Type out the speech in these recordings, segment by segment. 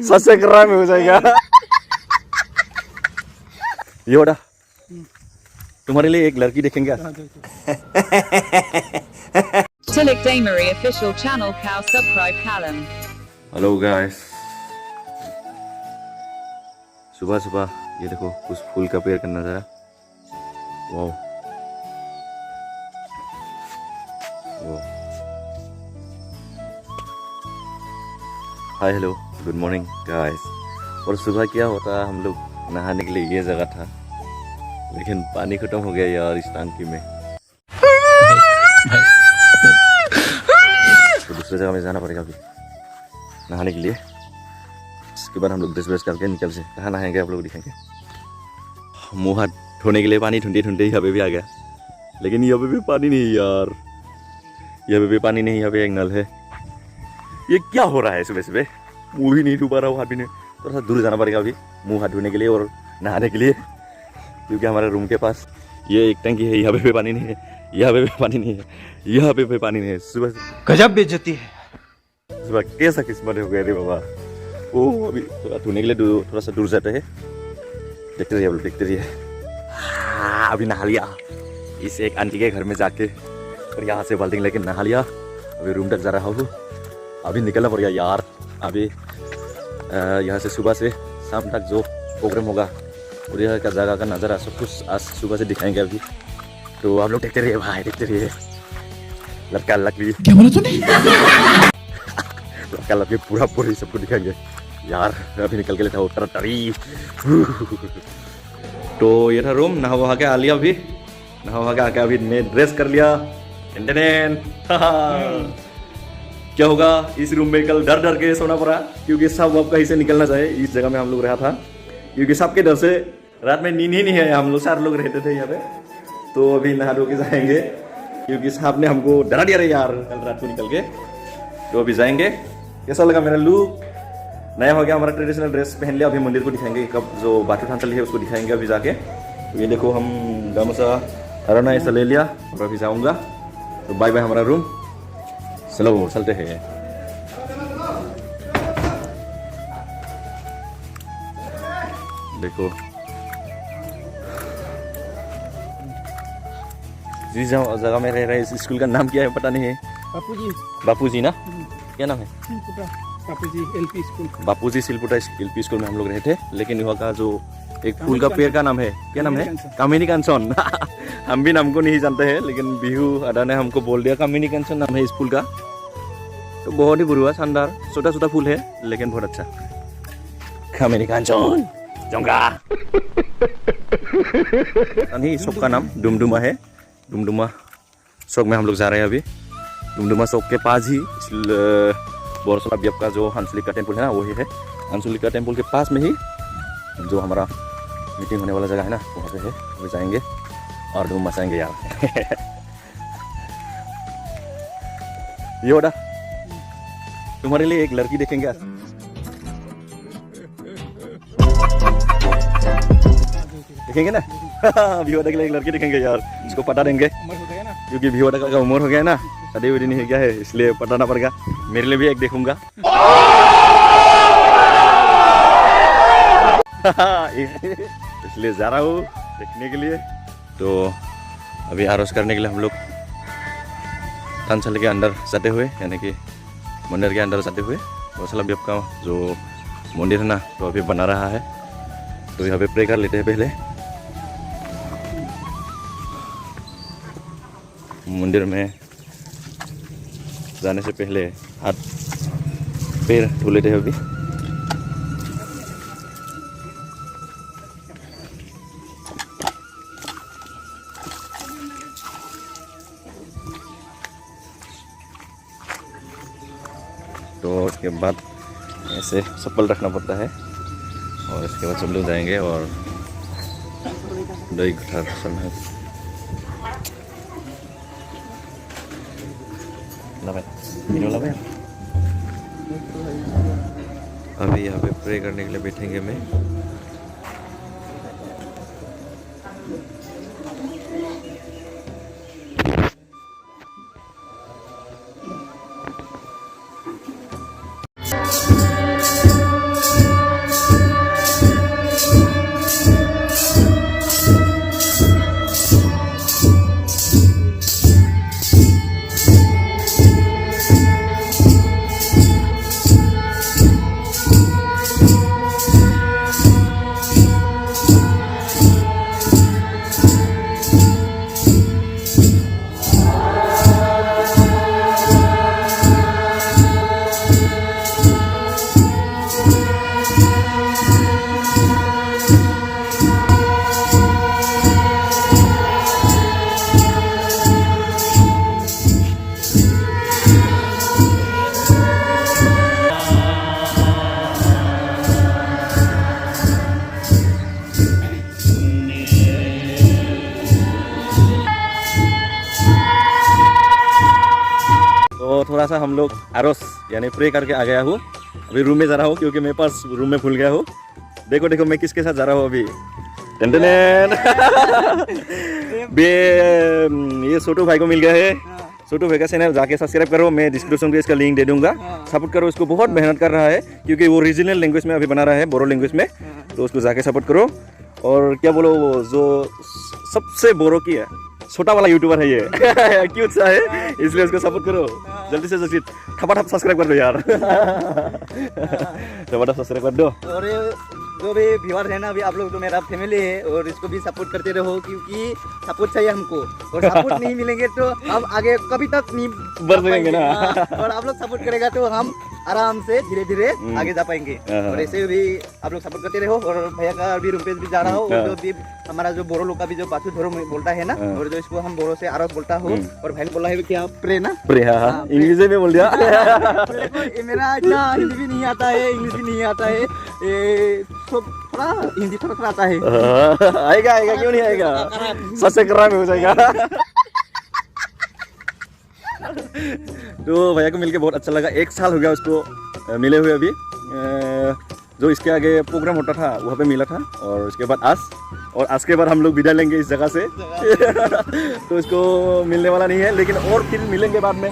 सबसे खराब हो जाएगा। ये बड़ा तुम्हारे लिए एक लड़की देखेंगे। Tilak Damery official channel cow subscribe Callum. Hello guys, सुबह सुबह ये देखो उस फूल का पेड़ का नजारा। Wow hi hello good morning guys. और सुबह क्या होता है, हम लोग नहाने के लिए ये जगह था, लेकिन पानी खत्म हो गया यार इस टांकी में, तो दूसरी जगह में जाना पड़ेगा अभी नहाने के लिए। इसके बाद हम लोग ड्रेस व्रेस करके निकल से कहाँ नहाएंगे आप लोग दिखाएंगे। मुँह हाथ धोने के लिए पानी ठंडे ठंडे यहाँ पे भी आ गया, लेकिन यहाँ पे भी पानी नहीं है यार, यहाँ पे भी पानी नहीं, यहाँ पे एक नल है। ये क्या हो रहा है सुबह सुबह, मुँह ही नहीं धो पा रहा हूँ, हाथ भी नहीं। थोड़ा सा दूर जाना पड़ेगा अभी मुँह हाथ धोने के लिए और नहाने के लिए, क्योंकि हमारे रूम के पास ये एक टंकी है, यहाँ पे भी पानी नहीं है, यहाँ पे भी पानी नहीं है, यहाँ पे भी पानी नहीं है। सुबह गजब बेइज्जती है। सुबह कैसा किस्मत हो गया रे बाबा। ओ अभी थोड़ा धोने के लिए थोड़ा सा दूर जाते हैं, देखते रहिए देखते रहिए। अभी नहा लिया इस एक आंटी के घर में जाके, और यहाँ से बाल्टी लेके नहा लिया। अभी रूम तक जा रहा हूँ, अभी निकलना पड़ेगा यार। अभी यहाँ से सुबह से शाम तक जो प्रोग्राम होगा और यहाँ का जगह का नज़ारा सब कुछ आज सुबह से दिखाएंगे अभी, तो आप लोग देखते रहिए भाई, देखते रहिए। लड़का लकड़ी क्या बोला तूने? लड़का लकड़ी पूरा पूरी सबको दिखाएंगे यार। अभी निकल के लेता हूँ टरी। तो ये था रूम, नहा वहा के आ लिया, अभी नहा वहा के आके अभी मैं ड्रेस कर लिया। क्या होगा इस रूम में, कल डर डर के सोना पड़ा, क्योंकि सब अब कहीं से निकलना चाहे। इस जगह में हम लोग रहा था, क्योंकि सबके डर से रात में नींद ही नहीं है। हम लोग 4 लोग रहते थे यहाँ पे, तो अभी नहा धो के जाएंगे, क्योंकि साहब ने हमको डरा दिया रहे यार कल रात को निकल के। तो अभी जाएंगे। कैसा लगा मेरा लुक, नया हो गया हमारा, ट्रेडिशनल ड्रेस पहन लिया। अभी मंदिर को दिखाएंगे, कब जो बाटू ठान चल है उसको दिखाएंगे अभी जाके। तो ये देखो हम गामसा हराना ऐसा ले लिया और अभी जाऊँगा। तो बाय बाय हमारा रूम, चलो चलते हैं। देखो जिस जगह में रह रहे हैं, इस स्कूल का नाम क्या है पता नहीं है। बापूजी ना, क्या नाम है? बापूजी एलपी स्कूल। बापूजी सिलपुटा एलपी स्कूल में हम लोग रहे थे, लेकिन वहाँ का जो एक फूल का पेड़ का नाम है, क्या नाम है? कामिनी कांचन। हम भी नाम को नहीं जानते हैं, लेकिन बिहू अदा ने हमको बोल दिया कामिनी कांचन नाम है इस फूल का। तो बहुत ही बुरा शानदार छोटा छोटा फूल है, लेकिन बहुत अच्छा। कामिनी कांचन जोंगा। नहीं, सबका नाम डुमडुमा है। डुमडुमा चौक में हम लोग जा रहे हैं अभी। डुमडुमा चौक के पास ही बोरसला बियप का जो हंसलिका टेम्पल है ना, वही है। हंसलिका टेम्पल के पास में ही जो हमारा मीटिंग होने वाला जगह है ना, वहाँ पे है। वही जाएंगे और धूम मचाएंगे यार। ये बड़ा तुम्हारे लिए एक लड़की देखेंगे आज। देखेंगे ना। भिवाड़ा के लिए एक लड़की देखेंगे यार, इसको पता देंगे, क्योंकि भिवाड़ा का उम्र हो गया ना, शादी वादी नहीं हो गया है, इसलिए पटाना पड़ेगा। मेरे लिए भी एक देखूंगा। इसलिए जा रहा हूँ देखने के लिए। तो अभी आरस करने के लिए हम लोग थानसाल के अंदर जाते हुए, यानी कि मंदिर के अंदर जाते हुए, बोरसला बियप का जो मंदिर है ना, तो अभी बना रहा है। तो यहाँ पे प्रे कर लेते हैं पहले। मंदिर में जाने से पहले हाथ पैर धो लेते हैं अभी। तो उसके बाद ऐसे चप्पल रखना पड़ता है, और इसके बाद सब लोग जाएंगे और दही कठा है। अभी यहाँ पे प्रे करने के लिए बैठेंगे मैं। थोड़ा सा हम लोग आरोस यानी प्रे करके आ गया हूँ। अभी रूम में जा रहा हूँ क्योंकि मेरे पास रूम में भूल गया हूँ। देखो देखो मैं किसके साथ जा रहा हूँ अभी। ये छोटू भाई को मिल गया है। छोटू भाई का चैनल जाके सब्सक्राइब करो, मैं डिस्क्रिप्शन में इसका लिंक दे दूंगा। सपोर्ट करो उसको, बहुत मेहनत कर रहा है क्योंकि वो रीजनल लैंग्वेज में अभी बना रहा है, बोरो लैंग्वेज में। तो उसको जाके सपोर्ट करो। और क्या बोलो, वो जो सबसे बोरो की है छोटा वाला यूट्यूबर है ये क्यूट सा है, इसलिए उसको सपोर्ट करो। जल्दी से जल्दी ठपाठप सब्सक्राइब कर दो यार। ठपाठप सब्सक्राइब कर दो। और जो भी व्यूअर है ना, अभी आप लोग तो मेरा फैमिली है और इसको भी सपोर्ट करते रहो क्योंकि सपोर्ट चाहिए हमको। और सपोर्ट नहीं मिलेंगे तो हम आगे कभी तक नहीं बढ़ सकेंगे ना। और आप लोग सपोर्ट करेगा तो हम आराम से धीरे धीरे आगे जा पाएंगे। और ऐसे भी आप लोग सपोर्ट करते रहो। और भैया का अभी रूम पे भी जा रहा हूँ। जो भी हमारा जो बोरो लोग का भी जो बाथू धरो बोलता है ना, और जो इसको हम बोरो से आरोस बोलता हूँ। और भाई ने बोला है क्या प्रे ना, प्रे, हाँ इंग्लिश में बोल दिया। मेरा इतना हिंदी भी नहीं आता है, इंग्लिश भी नहीं आता है, थोड़ा हिंदी थोड़ा आता है। आएगा आएगा, क्यों नहीं आएगा, सबसे खराब हो जाएगा। तो भैया को मिलके बहुत अच्छा लगा। 1 साल हो गया उसको मिले हुए अभी। जो इसके आगे प्रोग्राम होता था वहाँ पे मिला था, और उसके बाद आज के बाद हम लोग विदा लेंगे इस जगह से। तो इसको मिलने वाला नहीं है, लेकिन और फिर मिलेंगे बाद में।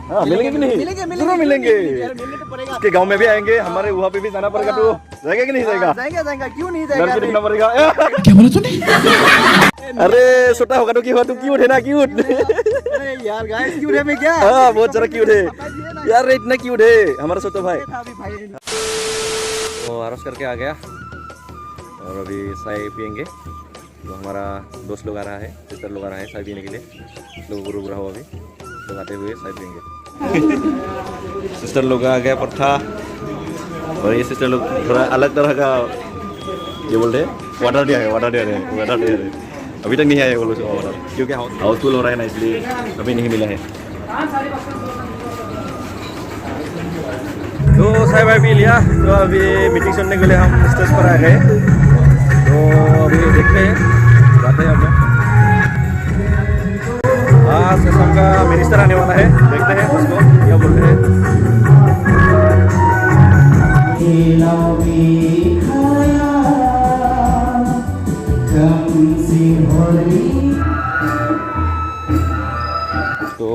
हाँ मिलेंगे कि नहीं? जरूर मिलेंगे। इसके गांव में भी आएंगे, हमारे वहाँ पे भी जाना पड़ेगा। तो जाएगा कि नहीं जाएगा? जाएगा, क्यों नहीं जाएगा? घर पे दिखना पड़ेगा। क्या बोला तूने? अरे छोटा होगा तो क्यों, तू क्यूट है ना, क्यूट। अरे यार गाइस, क्यूट है मैं क्या? हाँ बहुत जरा क्यूट है यार, इतना क्यूट है हमारा छोटा भाई। तो आरस करके आ गया और अभी चाय पियेंगे। तो हमारा दोस्त लोग आ रहा है, सिस्टर लोग आ रहा है चाय पीने के लिए। लोग गुरु रहा हो अभी, लोग आते हुए चाय पियेंगे। सिस्टर लोग आ गया पट्टा, और ये सिस्टर लोग थोड़ा अलग तरह का ये बोलते हैं, वाटर दिया है, वाटर दे रहे हैं, वाटर दे रहे हैं। अभी तक नहीं आया वो लोग वाटर, क्योंकि हाउसफुल हो रहा है ना, इसलिए अभी नहीं मिला है। तो चाय वाय पी लिया, तो अभी मीटिंग सुनने के लिए हम स्टेज पर आ गए। तो अभी देखते हैं, जाते हैं अब। आज असम का मिनिस्टर आने वाला है, देखते हैं उसको क्या बोलते हैं। तो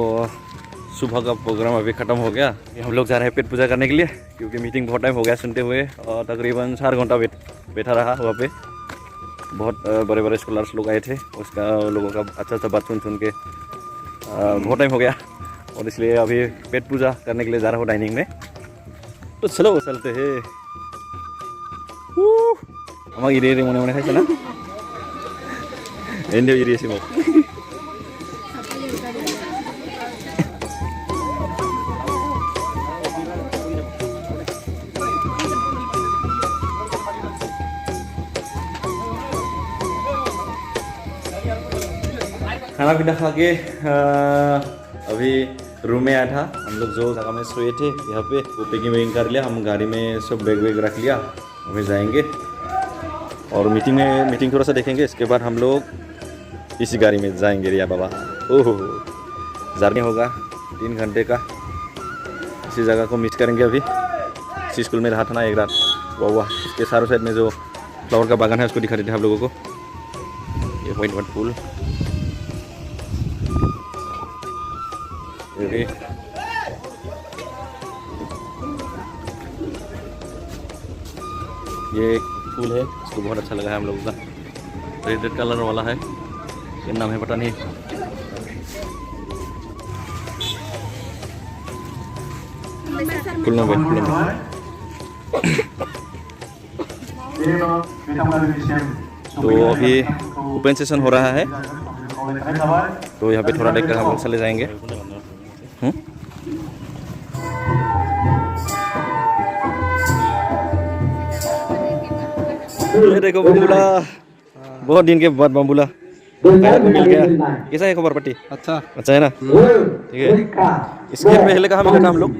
सुबह का प्रोग्राम अभी ख़त्म हो गया। हम लोग जा रहे हैं पेट पूजा करने के लिए, क्योंकि मीटिंग बहुत टाइम हो गया सुनते हुए, और तकरीबन 4 घंटा बैठा रहा वहाँ पे। बहुत बड़े बड़े स्कॉलर्स लोग आए थे, उसका लोगों का अच्छा बात सुन के बहुत टाइम हो गया, और इसलिए अभी पेट पूजा करने के लिए जा रहा हूँ डाइनिंग में। तो चलो चलते हैं। हमारे इरे मने मने खाई ना एंडे इरे सिमो। खाना पीना खा के अभी रूम में आया था। हम लोग जो जगह में सोए थे यहाँ पे, वो पैकिंग वैकिंग कर लिया। हम गाड़ी में सब बैग रख लिया, अभी जाएंगे और मीटिंग थोड़ा सा देखेंगे। इसके बाद हम लोग इसी गाड़ी में जाएंगे रिया बाबा। ओहो जर्नी होगा 3 घंटे का, इसी जगह को मिस करेंगे। अभी इसी स्कूल में रहा था ना एक रात, वाह। इसके चारों साइड में जो फ्लावर का बागान है उसको दिखा देते हैं आप लोगों को। ये व्हाइट फूल, ये एक फूल है, इसको बहुत अच्छा लगा है हम लोगों का। रेड कलर वाला है, ये नाम है पता नहीं। फूल में तो अभी ओपन सेशन हो रहा है, तो यहाँ पे थोड़ा देख कर हम लोग चले जाएंगे। ये देखो बम्बुला, बहुत दिन के बाद बम्बुला मिल गया। कैसा है खबर पट्टी? अच्छा है ना, ठीक है। इसके पहले कहाँ मिला था हम लोग?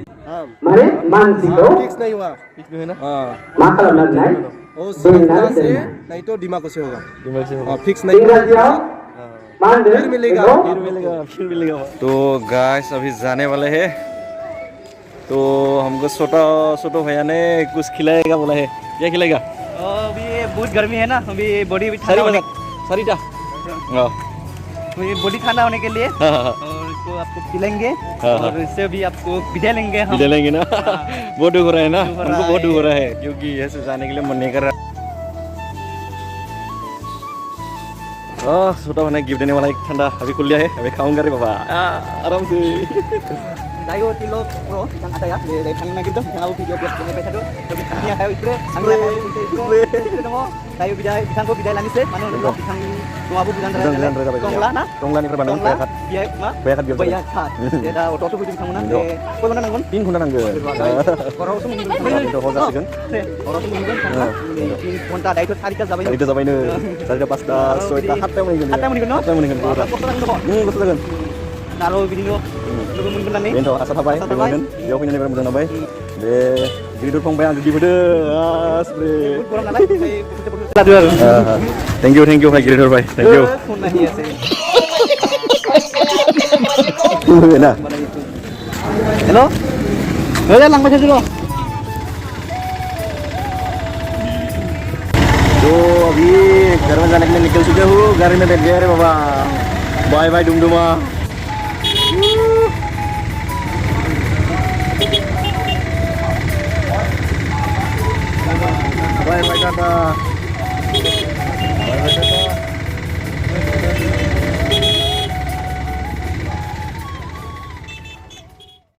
फिक्स नहीं हुआ, फिक्स है ना। नहीं तो दिमाग से होगा, दिमाग से होगा। फिक्स नहीं फिर मिलेगा। तो गाइस अभी जाने वाले हैं तो हमको छोटा छोटा भैया ने कुछ खिलाएगा बोला है, क्या खिलाएगा? अभी बहुत गर्मी है ना, अभी बॉडी भी ठंडा होने बॉडी ठंडा होने के लिए और इसको आपको पिलाएंगे और इससे भी आपको विदा लेंगे हम। विदा लेंगे ना? बहुत दुख हो रहा है ना, दुख हो हमको रहा बहुत है। दुख हो रहा है क्योंकि ऐसे जाने के लिए मन नहीं कर रहा। छोटा भाई गिफ्ट देने वाला एक ठंडा अभी खुल लिया है, अभी खाऊंगा रे बाबा आराम से। Tayo tilo bro, yang ada ya dari kanina gitu, yang aku video biar punya pesa tuh, tapi kanina kayak itu, anggur itu mau, tayo bidai, pisang ko bidai langis deh, mana lo pisang tuh abu pisang tonglah na, Tonglan ini Bandung tonglah, kayak biar mah, kayak biasa. biar kat, dia dah otot tuh pisang mana, kau mana nanggun, Pin kuna nangge. orang tuh mungkin, Itu hoga sih kan. orang tuh mungkin, konta ada itu hari kerja Itu sampai ini, saya pas dah soita hatta mungkin. Hatta mungkin, no? Hatta mungkin. Betul kan. Naro video, lu mungkin nih. Bento asal apa ya? Kemudian dia punya nih benar apa? De video pong bayang di bede. Asli. Kurang nalai, saya Thank you Pak Giridor Pak. Thank you. phone nahi ase. Nah. Hello? Udah lang baca dulu. तो अभी घर में जाने के लिए निकल चुके हो, गाड़ी में बैठ गए रे बाबा। बाय बाय डुमडुमा। Bye bye Tata.